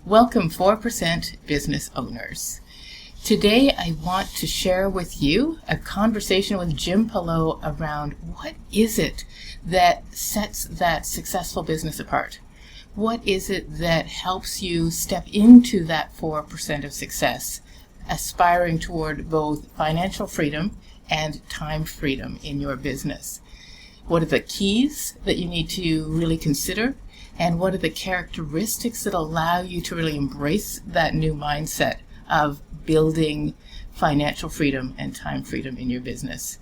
Welcome 4% business owners. Today I want to share with you a conversation with Jim Pelot around what is it that sets that successful business apart? What is it that helps you step into that 4% of success, aspiring toward both financial freedom and time freedom in your business? What are the keys that you need to really consider? And what are the characteristics that allow you to really embrace that new mindset of building financial freedom and time freedom in your business?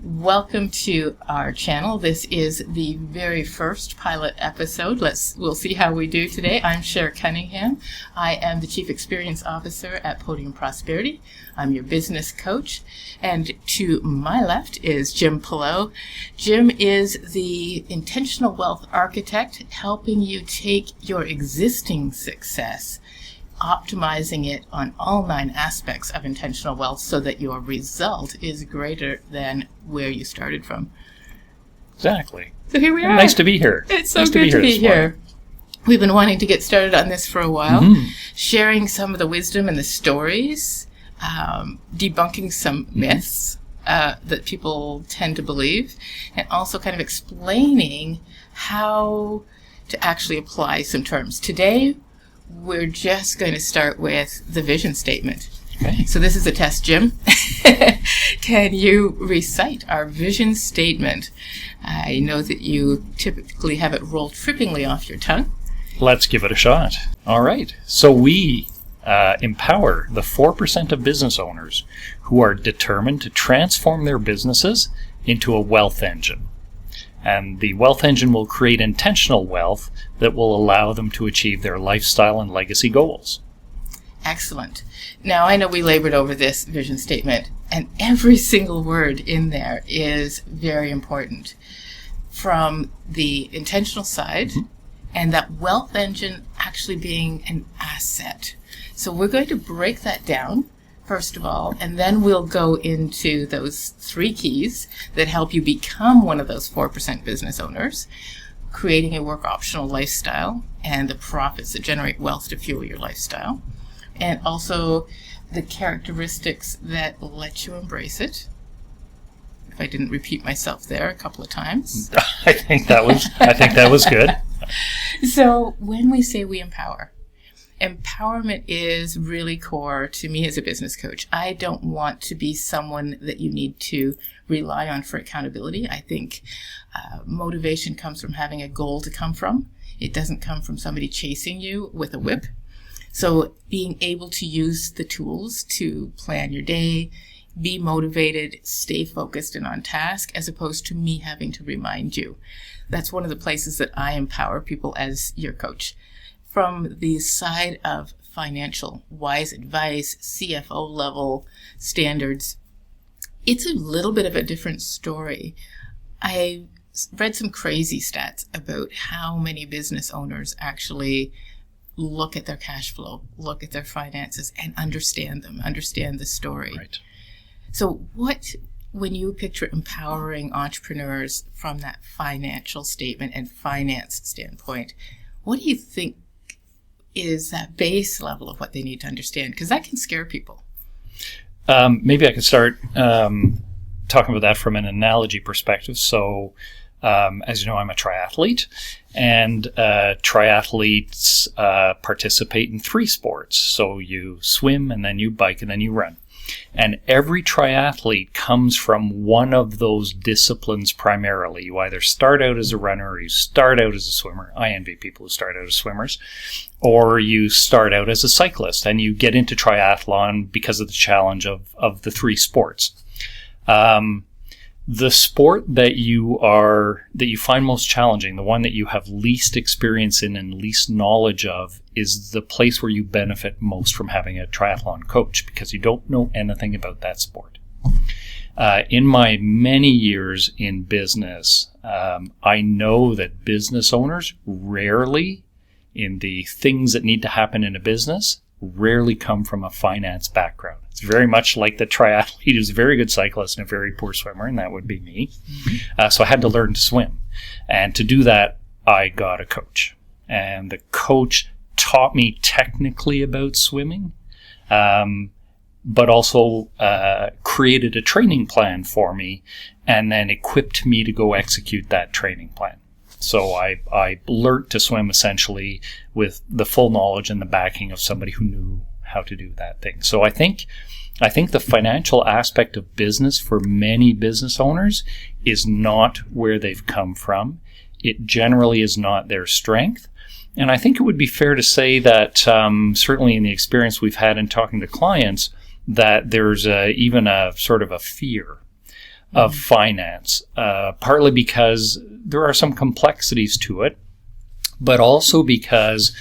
Welcome to our channel. This is the very first pilot episode. We'll see how we do today. I'm Cher Cunningham. I am the Chief Experience Officer at Podium Prosperity. I'm your business coach. And to my left is Jim Pelot. Jim is the intentional wealth architect, helping you take your existing success, optimizing it on all 9 aspects of intentional wealth so that your result is greater than where you started from. Exactly. So here we are. Nice to be here. It's so good to be here. We've been wanting to get started on this for a while, sharing some of the wisdom and the stories, debunking some myths that people tend to believe, and also kind of explaining how to actually apply some terms. Today, we're just going to start with the vision statement. Okay. So this is a test, Jim. Can you recite our vision statement? I know that you typically have it roll trippingly off your tongue. Let's give it a shot. All right. So we empower the 4% of business owners who are determined to transform their businesses into a wealth engine. And the wealth engine will create intentional wealth that will allow them to achieve their lifestyle and legacy goals. Excellent. Now, I know we labored over this vision statement, and every single word in there is very important. From the intentional side, and that wealth engine actually being an asset. So we're going to break that down, first of all, and then we'll go into those 3 keys that help you become one of those 4% business owners, creating a work optional lifestyle and the profits that generate wealth to fuel your lifestyle, and also the characteristics that let you embrace it. If I didn't repeat myself there a couple of times. I think that was good. So when we say we empower, empowerment is really core to me as a business coach. I don't want to be someone that you need to rely on for accountability. I think motivation comes from having a goal to come from. It doesn't come from somebody chasing you with a whip. So being able to use the tools to plan your day, be motivated, stay focused and on task, as opposed to me having to remind you. That's one of the places that I empower people as your coach. From the side of financial wise advice, CFO level standards, it's a little bit of a different story. I read some crazy stats about how many business owners actually look at their cash flow, look at their finances, and understand them, understand the story. Right. So when you picture empowering entrepreneurs from that financial statement and finance standpoint, what do you think is that base level of what they need to understand? Because that can scare people. Maybe I could start talking about that from an analogy perspective. So, as you know, I'm a triathlete, and triathletes participate in 3 sports. So you swim, and then you bike, and then you run. And every triathlete comes from one of those disciplines primarily. You either start out as a runner or you start out as a swimmer. I envy people who start out as swimmers. Or you start out as a cyclist and you get into triathlon because of the challenge of the 3 sports. The sport that you find most challenging, the one that you have least experience in and least knowledge of, is the place where you benefit most from having a triathlon coach, because you don't know anything about that sport. In my many years in business, I know that business owners rarely, in the things that need to happen in a business, rarely come from a finance background. It's very much like the triathlete who's a very good cyclist and a very poor swimmer, and that would be me. So I had to learn to swim. And to do that, I got a coach. And the coach taught me technically about swimming, but also created a training plan for me and then equipped me to go execute that training plan. So I learned to swim essentially with the full knowledge and the backing of somebody who knew how to do that thing. So I think the financial aspect of business for many business owners is not where they've come from. It generally is not their strength. And I think it would be fair to say that certainly in the experience we've had in talking to clients, that there's even a sort of a fear of finance, partly because there are some complexities to it, but also because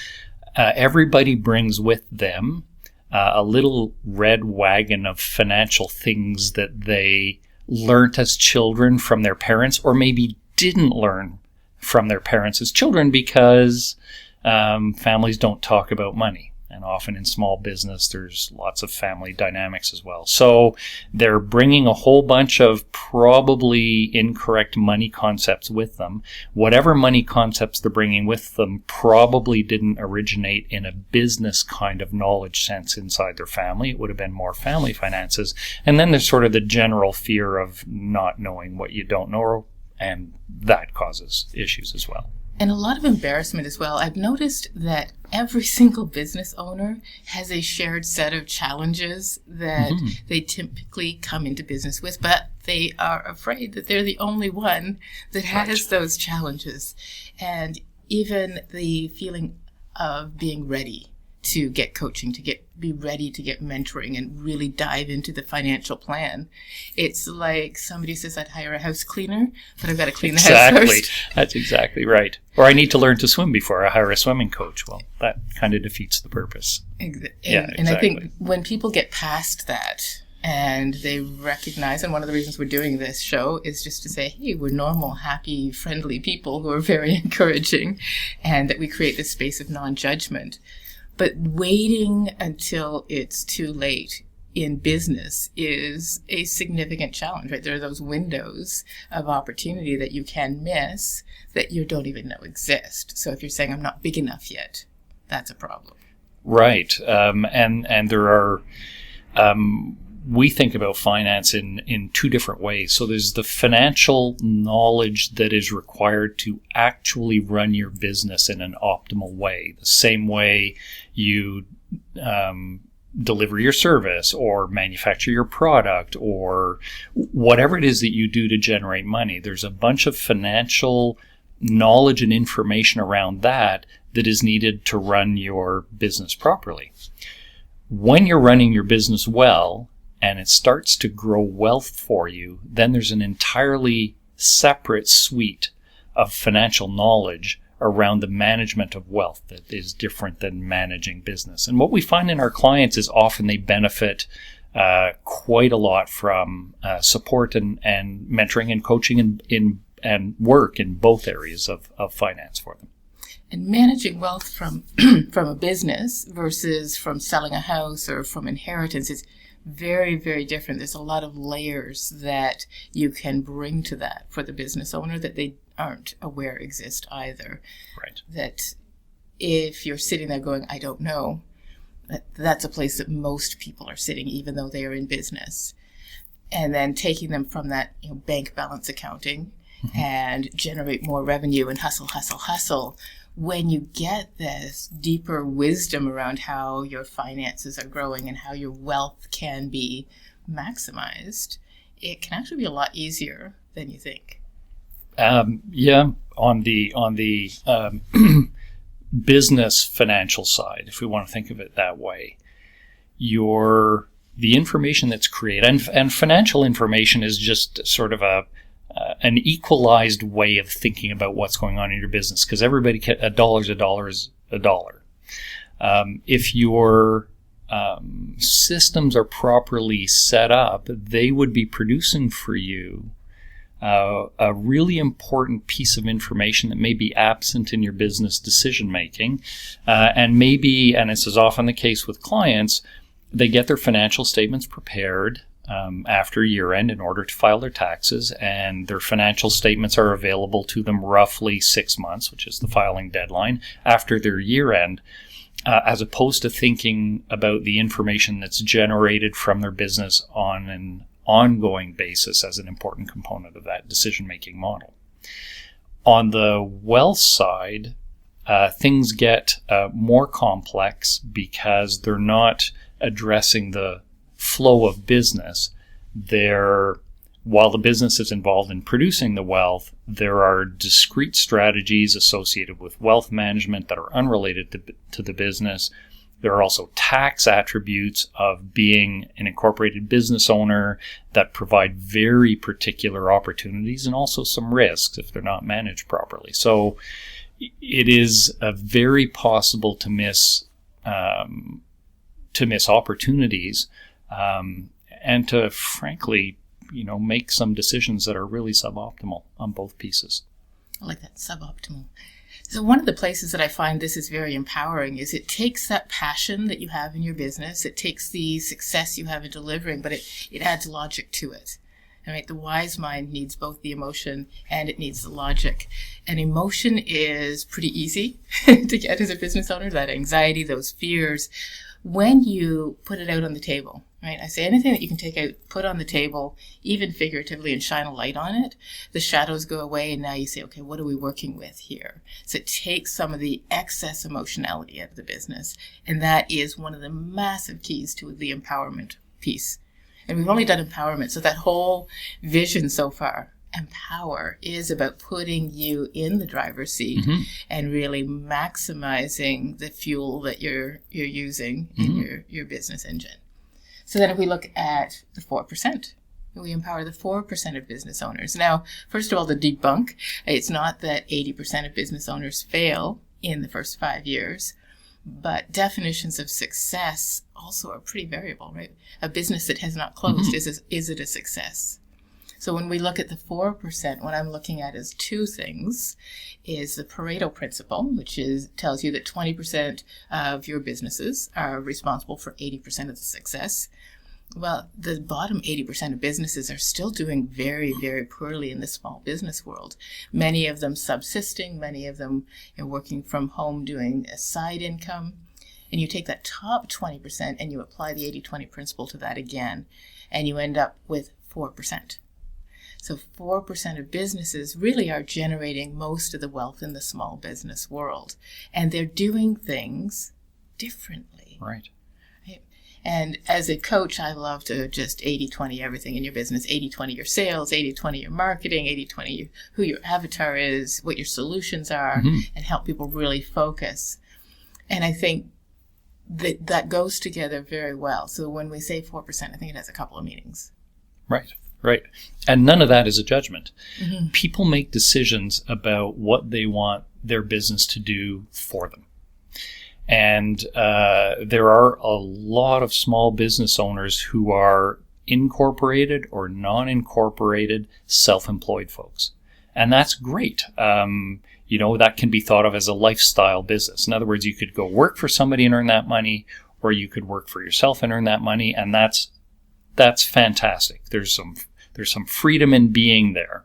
everybody brings with them a little red wagon of financial things that they learnt as children from their parents, or maybe didn't learn from their parents as children because families don't talk about money. And often in small business, there's lots of family dynamics as well. So they're bringing a whole bunch of probably incorrect money concepts with them. Whatever money concepts they're bringing with them probably didn't originate in a business kind of knowledge sense inside their family. It would have been more family finances. And then there's sort of the general fear of not knowing what you don't know, and that causes issues as well. And a lot of embarrassment as well. I've noticed that every single business owner has a shared set of challenges that they typically come into business with, but they are afraid that they're the only one that has those challenges. And even the feeling of being ready to get coaching, be ready to get mentoring and really dive into the financial plan. It's like somebody says, I'd hire a house cleaner, but I've got to clean the house first. That's exactly right. Or I need to learn to swim before I hire a swimming coach. Well, that kind of defeats the purpose. And I think when people get past that and they recognize, and one of the reasons we're doing this show is just to say, hey, we're normal, happy, friendly people who are very encouraging, and that we create this space of non-judgment. But waiting until it's too late in business is a significant challenge, right? There are those windows of opportunity that you can miss that you don't even know exist. So if you're saying, I'm not big enough yet, that's a problem. Right. And there are, we think about finance in two different ways. So there's the financial knowledge that is required to actually run your business in an optimal way, the same way you deliver your service or manufacture your product or whatever it is that you do to generate money. There's a bunch of financial knowledge and information around that is needed to run your business properly. When you're running your business well, and it starts to grow wealth for you, then there's an entirely separate suite of financial knowledge around the management of wealth that is different than managing business. And what we find in our clients is often they benefit quite a lot from support and mentoring and coaching and work in both areas of finance for them. And managing wealth from from a business versus from selling a house or from inheritance is very, very different. There's a lot of layers that you can bring to that for the business owner that they aren't aware exist either. Right. That if you're sitting there going, I don't know, that's a place that most people are sitting, even though they are in business. And then taking them from that, bank balance accounting and generate more revenue and hustle. When you get this deeper wisdom around how your finances are growing and how your wealth can be maximized, it can actually be a lot easier than you think. On the business financial side, if we want to think of it that way, the information that's created, and financial information is just sort of an equalized way of thinking about what's going on in your business, because everybody a dollar is a dollar. If your systems are properly set up, they would be producing for you a really important piece of information that may be absent in your business decision making, and this is often the case with clients, they get their financial statements prepared after year end in order to file their taxes, and their financial statements are available to them roughly 6 months, which is the filing deadline, after their year end. as opposed to thinking about the information that's generated from their business on an ongoing basis as an important component of that decision-making model. On the wealth side, things get more complex because they're not addressing the flow of business. While the business is involved in producing the wealth, there are discrete strategies associated with wealth management that are unrelated to the business. There are also tax attributes of being an incorporated business owner that provide very particular opportunities and also some risks if they're not managed properly. So it is very possible to miss opportunities and to, frankly, make some decisions that are really suboptimal on both pieces. I like that, suboptimal. So one of the places that I find this is very empowering is it takes that passion that you have in your business, it takes the success you have in delivering, but it adds logic to it. Right? The wise mind needs both the emotion and it needs the logic. And emotion is pretty easy to get as a business owner, that anxiety, those fears, when you put it out on the table. Right? I say anything that you can take out, put on the table, even figuratively, and shine a light on it, the shadows go away, and now you say, okay, what are we working with here? So it takes some of the excess emotionality out of the business, and that is one of the massive keys to the empowerment piece. And we've only done empowerment, so that whole vision so far, empower, is about putting you in the driver's seat and really maximizing the fuel that you're using in your business engine. So then if we look at the 4%, we empower the 4% of business owners. Now, first of all, to debunk, it's not that 80% of business owners fail in the first 5 years, but definitions of success also are pretty variable, right? A business that has not closed, is it a success? So when we look at the 4%, what I'm looking at is two things, is the Pareto principle, which tells you that 20% of your businesses are responsible for 80% of the success. Well, the bottom 80% of businesses are still doing very, very poorly in the small business world. Many of them subsisting, many of them working from home doing a side income. And you take that top 20% and you apply the 80-20 principle to that again, and you end up with 4%. So 4% of businesses really are generating most of the wealth in the small business world. And they're doing things differently. Right. And as a coach, I love to just 80-20 everything in your business. 80-20 your sales, 80-20 your marketing, 80-20 who your avatar is, what your solutions are, and help people really focus. And I think that goes together very well. So when we say 4%, I think it has a couple of meanings. Right. And none of that is a judgment. People make decisions about what they want their business to do for them. And there are a lot of small business owners who are incorporated or non-incorporated self-employed folks. And that's great. That can be thought of as a lifestyle business. In other words, you could go work for somebody and earn that money, or you could work for yourself and earn that money. And that's fantastic. There's some freedom in being there.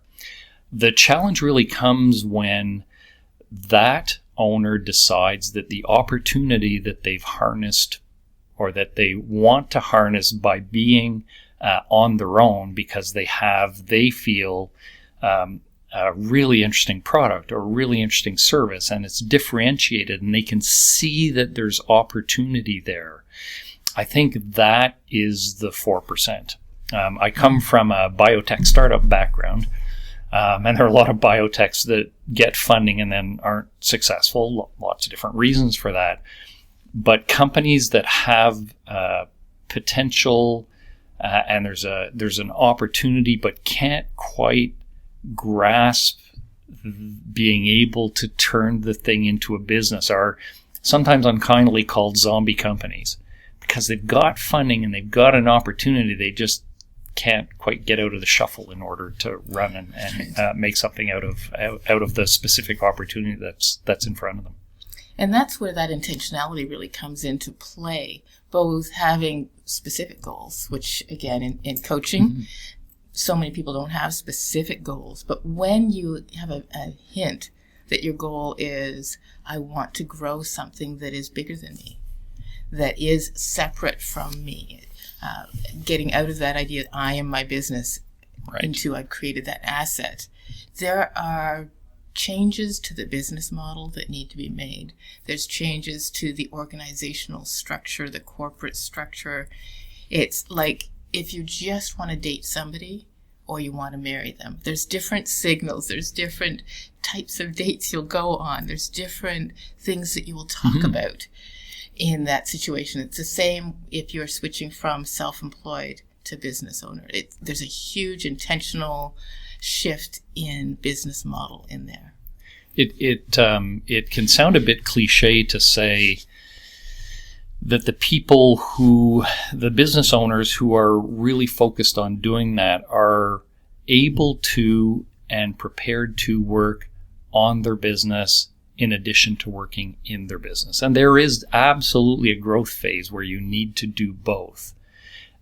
The challenge really comes when that owner decides that the opportunity that they've harnessed or that they want to harness by being on their own because they feel a really interesting product or a really interesting service and it's differentiated and they can see that there's opportunity there. I think that is the 4%. I come from a biotech startup background, and there are a lot of biotechs that get funding and then aren't successful. Lots of different reasons for that. But companies that have potential and there's an opportunity but can't quite grasp being able to turn the thing into a business are sometimes unkindly called zombie companies because they've got funding and they've got an opportunity. They just can't quite get out of the shuffle in order to run and make something out of the specific opportunity that's in front of them. And that's where that intentionality really comes into play, both having specific goals, which again in coaching, so many people don't have specific goals. But when you have a hint that your goal is, I want to grow something that is bigger than me, that is separate from me. Getting out of that idea, I am my business, Right. into I've created that asset. There are changes to the business model that need to be made. There's changes to the organizational structure, the corporate structure. It's like if you just want to date somebody or you want to marry them, there's different signals, there's different types of dates you'll go on, there's different things that you will talk about in that situation. It's the same if you're switching from self-employed to business owner. There's a huge intentional shift in business model in there. It can sound a bit cliche to say that the business owners who are really focused on doing that are able to and prepared to work on their business in addition to working in their business. And there is absolutely a growth phase where you need to do both.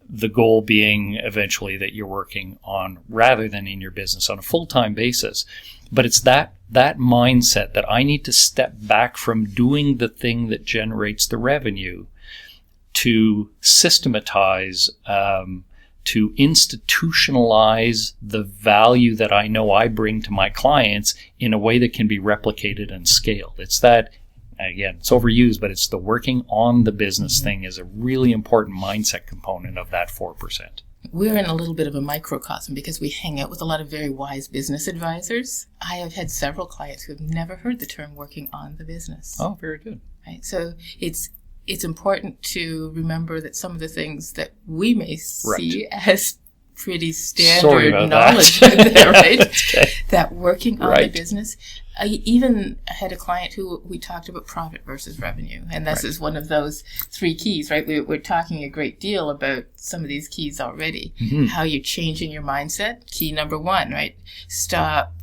The goal being eventually that you're working on rather than in your business on a full-time basis. But it's that mindset that I need to step back from doing the thing that generates the revenue to systematize, to institutionalize the value that I know I bring to my clients in a way that can be replicated and scaled. It's that, again, it's overused, but it's the working on the business thing is a really important mindset component of that 4%. We're in a little bit of a microcosm because we hang out with a lot of very wise business advisors. I have had several clients who have never heard the term working on the business. Oh, very good. Right? So it's important to remember that some of the things that we may see as pretty standard knowledge there, right? Okay. That working on the business. I even had a client who we talked about profit versus revenue, and this is one of those 3 keys, right? We're talking a great deal about some of these keys already. How you're changing your mindset. Key number 1, right? Stop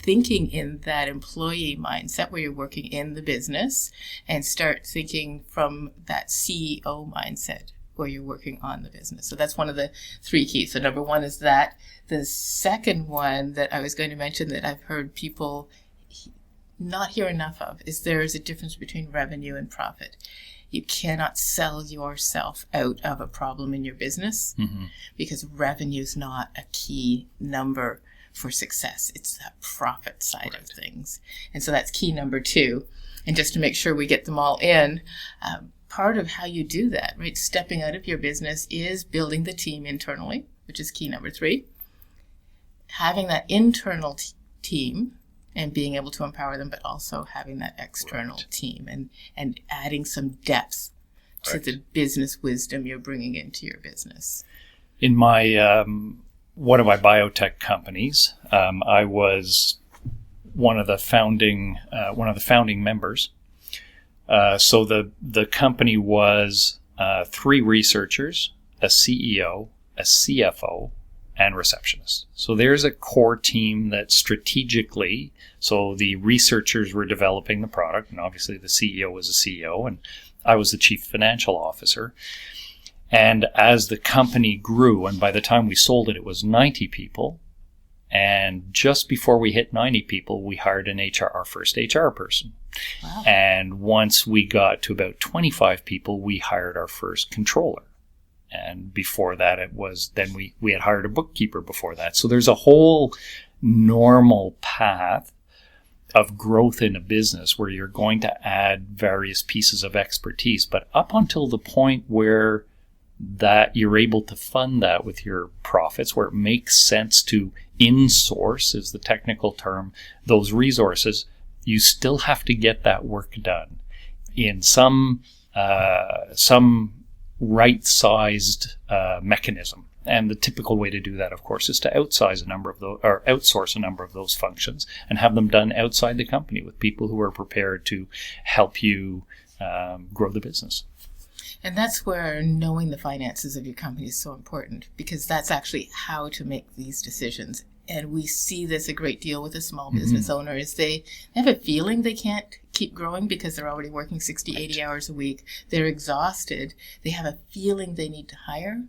thinking in that employee mindset where you're working in the business and start thinking from that CEO mindset where you're working on the business. So that's one of the 3 keys. So number 1 is that. The second one that I was going to mention that I've heard people not hear enough of is there is a difference between revenue and profit. You cannot sell yourself out of a problem in your business because revenue is not a key number for success. It's that profit side of things. And so that's key number 2. And just to make sure we get them all in, part of how you do that, right, stepping out of your business is building the team internally, which is key number 3. Having that internal team and being able to empower them, but also having that external team and adding some depth to the business wisdom you're bringing into your business. In my one of my biotech companies, I was one of the founding members. So the company was 3 researchers, a CEO, a CFO, and receptionist. So there's a core team that strategically, so the researchers were developing the product, and obviously the CEO was a CEO, and I was the chief financial officer. And as the company grew, and by the time we sold it, it was 90 people. And just before we hit 90 people, we hired our first HR person. Wow. And once we got to about 25 people, we hired our first controller. And before that, we had hired a bookkeeper before that. So there's a whole normal path of growth in a business where you're going to add various pieces of expertise. But up until the point where that you're able to fund that with your profits, where it makes sense to insource, is the technical term, those resources, you still have to get that work done in some right-sized mechanism. And the typical way to do that, of course, is to outsource a number of those functions and have them done outside the company with people who are prepared to help you grow the business. And that's where knowing the finances of your company is so important, because that's actually how to make these decisions. And we see this a great deal with a small business owner is they have a feeling they can't keep growing because they're already working 60, 80 hours a week. They're exhausted. They have a feeling they need to hire,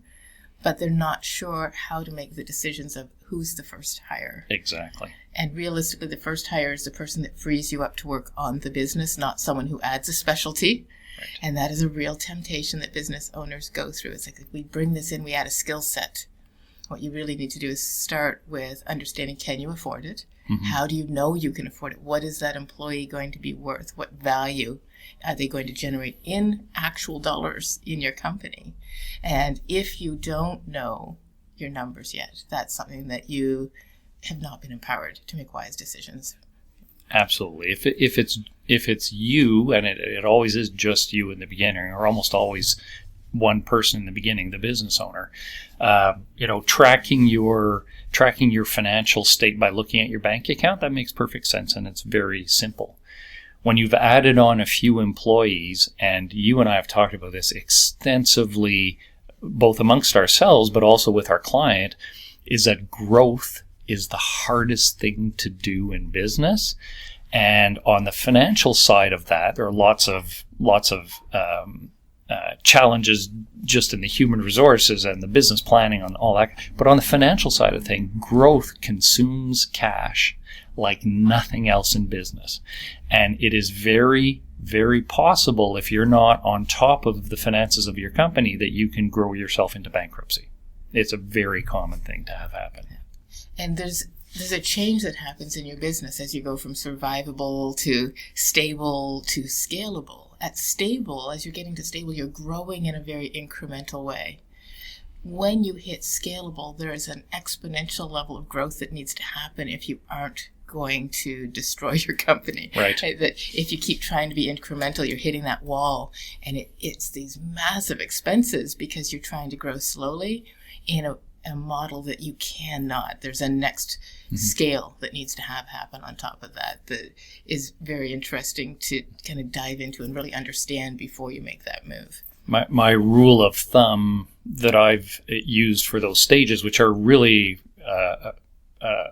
but they're not sure how to make the decisions of who's the first hire. Exactly. And realistically, the first hire is the person that frees you up to work on the business, not someone who adds a specialty. Right. And that is a real temptation that business owners go through. It's like, if we bring this in, we add a skill set. What you really need to do is start with understanding, can you afford it? Mm-hmm. How do you know you can afford it? What is that employee going to be worth? What value are they going to generate in actual dollars in your company? And if you don't know your numbers yet, that's something that you have not been empowered to make wise decisions. Absolutely. If it's you, and it always is just you in the beginning, or almost always one person in the beginning, the business owner, tracking your financial state by looking at your bank account, that makes perfect sense, and it's very simple. When you've added on a few employees, and you and I have talked about this extensively, both amongst ourselves, but also with our client, is that growth is the hardest thing to do in business. And on the financial side of that, there are lots of challenges just in the human resources and the business planning and all that. But on the financial side of things, growth consumes cash like nothing else in business. And it is very, very possible, if you're not on top of the finances of your company, that you can grow yourself into bankruptcy. It's a very common thing to have happen. And there's a change that happens in your business as you go from survivable to stable to scalable. At stable, as you're getting to stable, you're growing in a very incremental way. When you hit scalable, there is an exponential level of growth that needs to happen if you aren't going to destroy your company. Right. That if you keep trying to be incremental, you're hitting that wall, and it's these massive expenses because you're trying to grow slowly in a model that you cannot. There's a next scale that needs to happen on top of that is very interesting to kind of dive into and really understand before you make that move. My rule of thumb that I've used for those stages, which are really a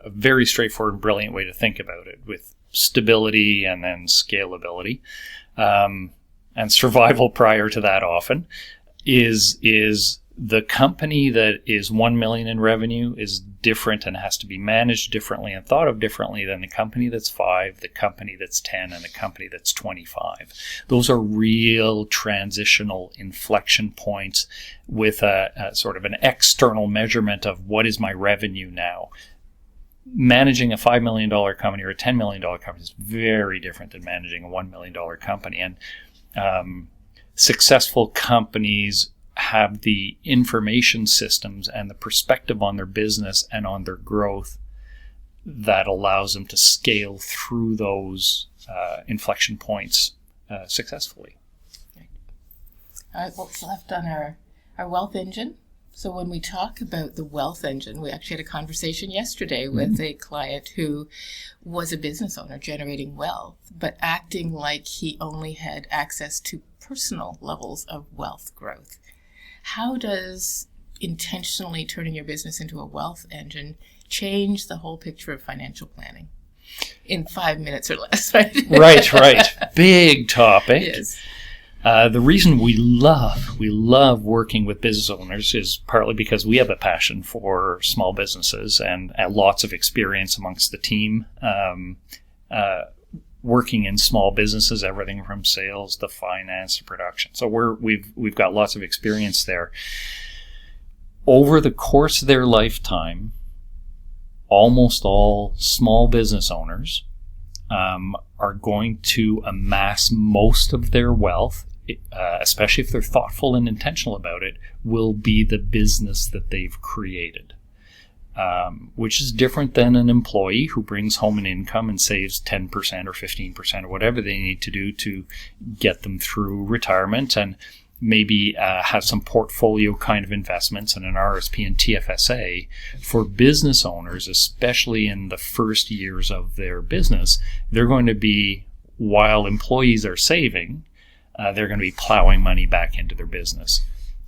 very straightforward and brilliant way to think about it, with stability and then scalability, and survival prior to that often, is the company that is 1 million in revenue is different and has to be managed differently and thought of differently than the company that's 5, the company that's 10, and the company that's 25. Those are real transitional inflection points with a sort of an external measurement of what is my revenue now. Managing a $5 million company or a $10 million company is very different than managing a $1 million company. And successful companies have the information systems and the perspective on their business and on their growth that allows them to scale through those inflection points successfully. All right, what's left on our wealth engine? So when we talk about the wealth engine, we actually had a conversation yesterday with a client who was a business owner generating wealth, but acting like he only had access to personal levels of wealth growth. How does intentionally turning your business into a wealth engine change the whole picture of financial planning in 5 minutes or less? Right. Right. Big topic. Yes. The reason we love working with business owners is partly because we have a passion for small businesses and lots of experience amongst the team. Working in small businesses, everything from sales to finance to production. So we've got lots of experience there. Over the course of their lifetime, almost all small business owners are going to amass most of their wealth, especially if they're thoughtful and intentional about it, will be the business that they've created. Which is different than an employee who brings home an income and saves 10% or 15% or whatever they need to do to get them through retirement, and maybe have some portfolio kind of investments and an RSP and TFSA. For business owners, especially in the first years of their business, they're going to be, while employees are saving, they're going to be plowing money back into their business.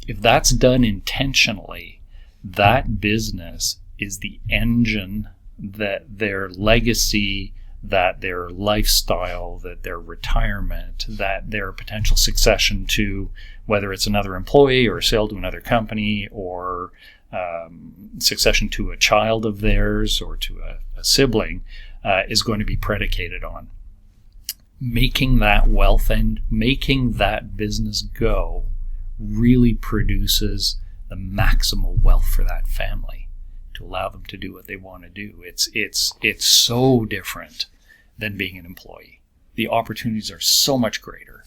If that's done intentionally, that business is the engine that their legacy, that their lifestyle, that their retirement, that their potential succession to, whether it's another employee or a sale to another company or succession to a child of theirs or to a sibling is going to be predicated on. Making that wealth and making that business go really produces the maximal wealth for that family to allow them to do what they want to do. It's so different than being an employee. The opportunities are so much greater.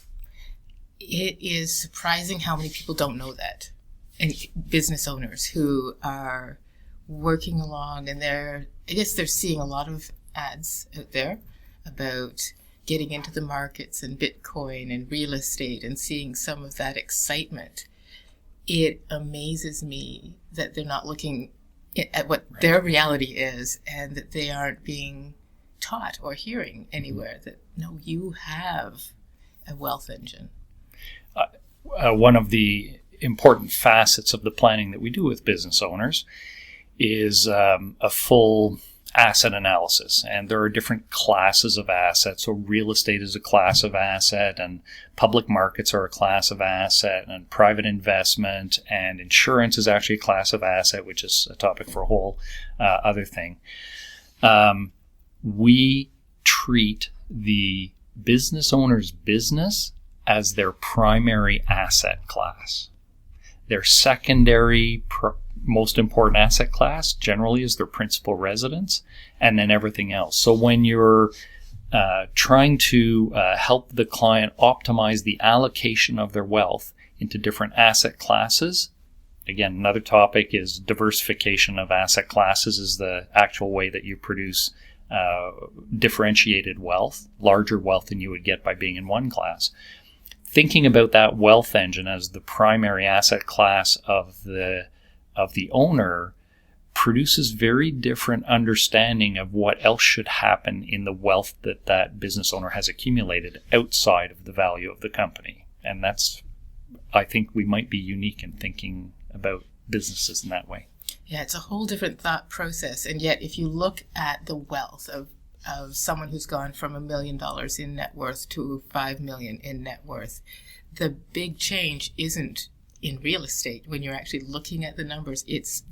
It is surprising how many people don't know that. And business owners who are working along, and they're seeing a lot of ads out there about getting into the markets and Bitcoin and real estate and seeing some of that excitement. It amazes me that they're not looking at what their reality is, and that they aren't being taught or hearing anywhere that, no, you have a wealth engine. One of the important facets of the planning that we do with business owners is a full asset analysis. And there are different classes of assets. So real estate is a class of asset, and public markets are a class of asset, and private investment and insurance is actually a class of asset, which is a topic for a whole other thing. We treat the business owner's business as their primary asset class. Their secondary most important asset class generally is their principal residence, and then everything else. So when you're trying to help the client optimize the allocation of their wealth into different asset classes, again, another topic is diversification of asset classes is the actual way that you produce differentiated wealth, larger wealth than you would get by being in one class. Thinking about that wealth engine as the primary asset class of the owner produces very different understanding of what else should happen in the wealth that business owner has accumulated outside of the value of the company. And that's, I think we might be unique in thinking about businesses in that way. Yeah, it's a whole different thought process. And yet, if you look at the wealth of someone who's gone from $1 million in net worth to $5 million in net worth, the big change isn't in real estate. When you're actually looking at the numbers,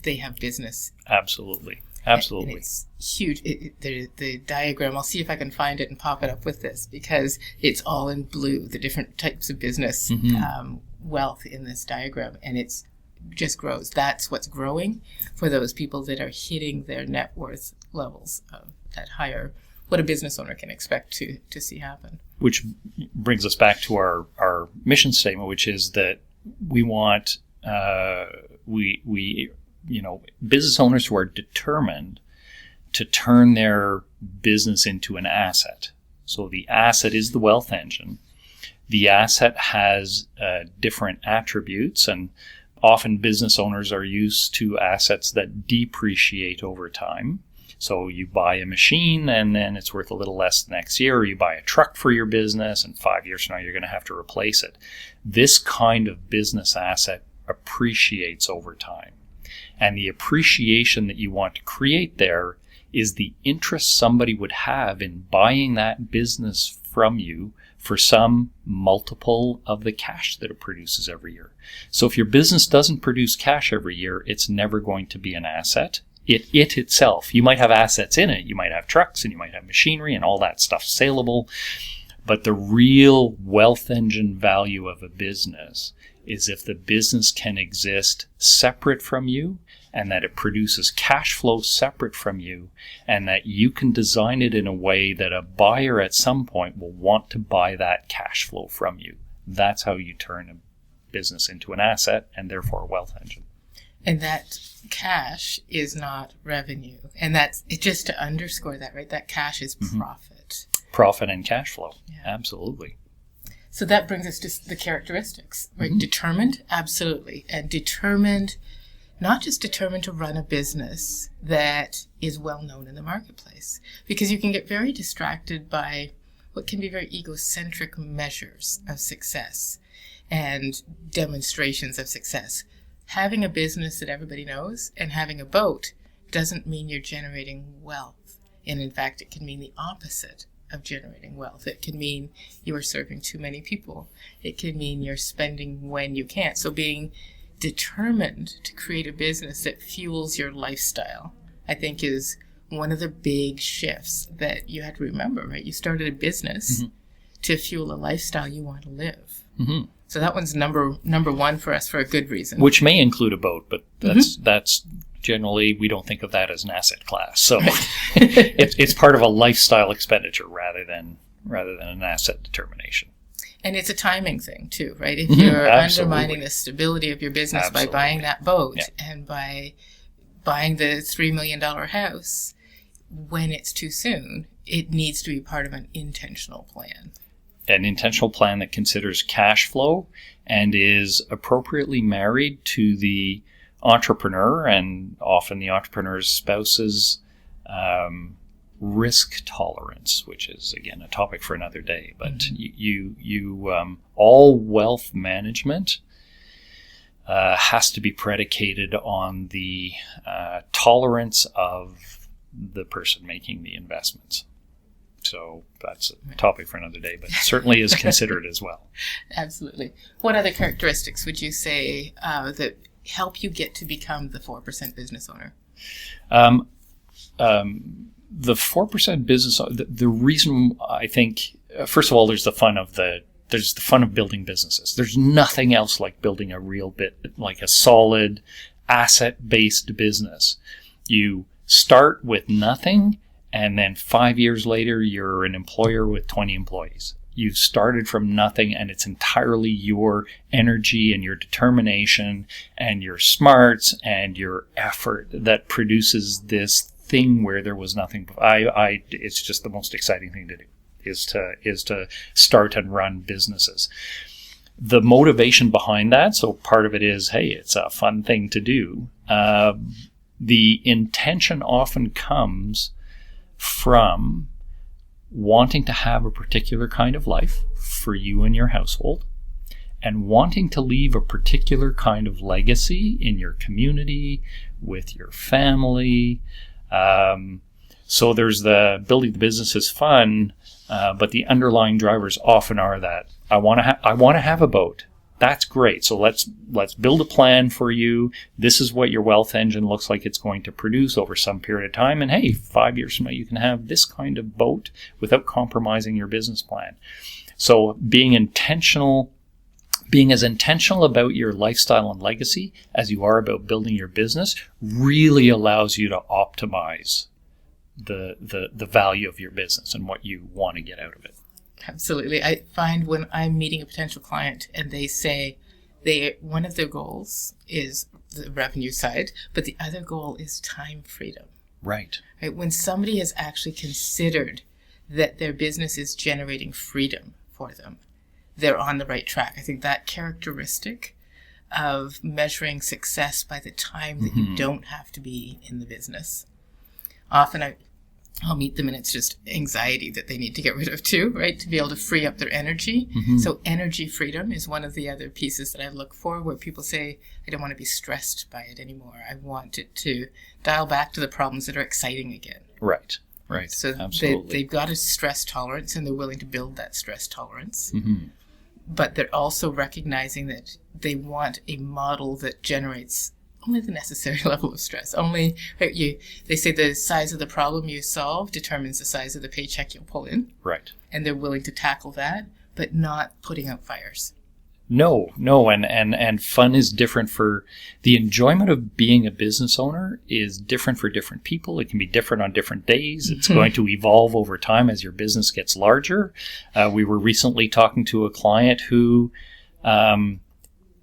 they have business. Absolutely. And it's huge. The diagram, I'll see if I can find it and pop it up with this, because it's all in blue, the different types of business wealth in this diagram, and it's just grows. That's what's growing for those people that are hitting their net worth levels of that higher, what a business owner can expect to see happen. Which brings us back to our mission statement, which is that we want business owners who are determined to turn their business into an asset. So the asset is the wealth engine. The asset has different attributes, and often business owners are used to assets that depreciate over time. So you buy a machine and then it's worth a little less the next year, or you buy a truck for your business and 5 years from now you're going to have to replace it. This kind of business asset appreciates over time. And the appreciation that you want to create there is the interest somebody would have in buying that business from you for some multiple of the cash that it produces every year. So if your business doesn't produce cash every year, it's never going to be an asset. It itself, you might have assets in it. You might have trucks and you might have machinery and all that stuff saleable. But the real wealth engine value of a business is if the business can exist separate from you, and that it produces cash flow separate from you, and that you can design it in a way that a buyer at some point will want to buy that cash flow from you. That's how you turn a business into an asset and therefore a wealth engine. And that cash is not revenue. And that's just to underscore that, right? That cash is profit. Profit and cash flow. Yeah. Absolutely. So that brings us to the characteristics, right? Determined, absolutely. And determined, not just determined to run a business that is well known in the marketplace, because you can get very distracted by what can be very egocentric measures of success and demonstrations of success. Having a business that everybody knows and having a boat doesn't mean you're generating wealth. And in fact, it can mean the opposite of generating wealth. It can mean you are serving too many people. It can mean you're spending when you can't. So being determined to create a business that fuels your lifestyle, I think is one of the big shifts that you have to remember, right? You started a business to fuel a lifestyle you want to live. So that one's number one for us for a good reason. Which may include a boat, but that's generally, we don't think of that as an asset class. So it's part of a lifestyle expenditure rather than an asset determination. And it's a timing thing too, right? If you're Absolutely. undermining the stability of your business by buying that boat and by buying the $3 million house, when it's too soon, it needs to be part of an intentional plan. An intentional plan that considers cash flow and is appropriately married to the entrepreneur and often the entrepreneur's spouse's risk tolerance, which is again a topic for another day. But all wealth management has to be predicated on the tolerance of the person making the investments. So that's a topic for another day, but certainly is considered as well. Absolutely. What other characteristics would you say that help you get to become the 4% business owner? The 4% business, the reason I think, first of all, there's the fun of building businesses. There's nothing else like building like a solid asset-based business. You start with nothing, and then 5 years later, you're an employer with 20 employees. You've started from nothing, and it's entirely your energy and your determination and your smarts and your effort that produces this thing where there was nothing. It's just the most exciting thing to do is to start and run businesses. The motivation behind that, so part of it is, hey, it's a fun thing to do. The intention often comes from wanting to have a particular kind of life for you and your household, and wanting to leave a particular kind of legacy in your community, with your family. So there's the building the business is fun, but the underlying drivers often are that I want to have a boat. That's great. So let's build a plan for you. This is what your wealth engine looks like it's going to produce over some period of time. And hey, 5 years from now, you can have this kind of boat without compromising your business plan. So being as intentional about your lifestyle and legacy as you are about building your business really allows you to optimize the value of your business and what you want to get out of it. Absolutely. I find when I'm meeting a potential client and they say one of their goals is the revenue side, but the other goal is time freedom. Right. When somebody has actually considered that their business is generating freedom for them, they're on the right track. I think that characteristic of measuring success by the time that you don't have to be in the business. Often I'll meet them and it's just anxiety that they need to get rid of too, right? To be able to free up their energy. So energy freedom is one of the other pieces that I look for, where people say, I don't want to be stressed by it anymore. I want it to dial back to the problems that are exciting again. Right. So they've got a stress tolerance and they're willing to build that stress tolerance. But they're also recognizing that they want a model that generates only the necessary level of stress. They say the size of the problem you solve determines the size of the paycheck you'll pull in. Right. And they're willing to tackle that, but not putting out fires. No, and fun is different for the enjoyment of being a business owner is different for different people. It can be different on different days. It's going to evolve over time as your business gets larger. We were recently talking to a client who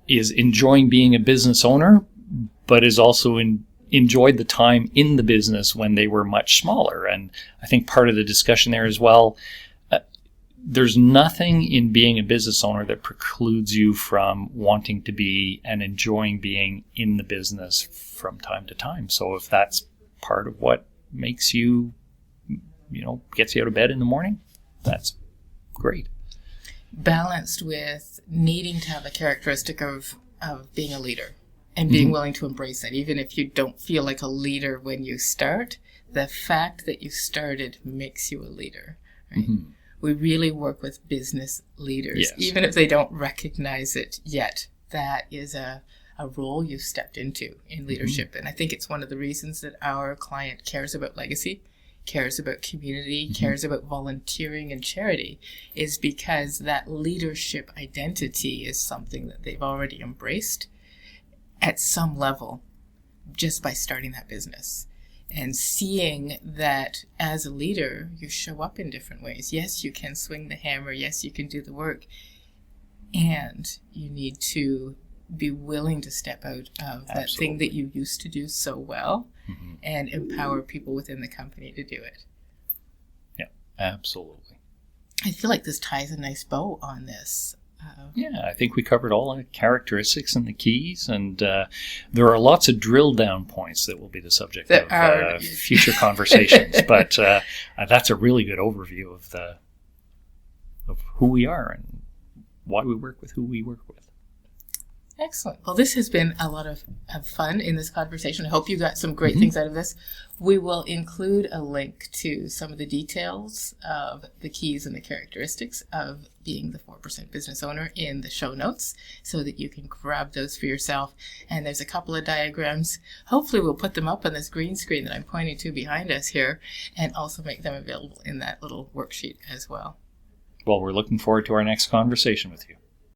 is enjoying being a business owner, but is also enjoyed the time in the business when they were much smaller. And I think part of the discussion there as well, there's nothing in being a business owner that precludes you from wanting to be and enjoying being in the business from time to time. So if that's part of what makes you, gets you out of bed in the morning, that's great. Balanced with needing to have a characteristic of being a leader and being willing to embrace that. Even if you don't feel like a leader when you start, the fact that you started makes you a leader, right? We really work with business leaders, even if they don't recognize it yet. That is a a role you've stepped into in leadership. And I think it's one of the reasons that our client cares about legacy, cares about community, cares about volunteering and charity, is because that leadership identity is something that they've already embraced at some level just by starting that business. And seeing that as a leader, you show up in different ways. Yes, you can swing the hammer. Yes, you can do the work. And you need to be willing to step out of that thing that you used to do so well and empower people within the company to do it. Yeah, absolutely. I feel like this ties a nice bow on this. Yeah, I think we covered all the characteristics and the keys, and there are lots of drill down points that will be the subject of future conversations. But that's a really good overview of who we are and why we work with who we work with. Excellent. Well, this has been a lot of fun in this conversation. I hope you got some great things out of this. We will include a link to some of the details of the keys and the characteristics of being the 4% business owner in the show notes so that you can grab those for yourself. And there's a couple of diagrams. Hopefully we'll put them up on this green screen that I'm pointing to behind us here and also make them available in that little worksheet as well. Well, we're looking forward to our next conversation with you.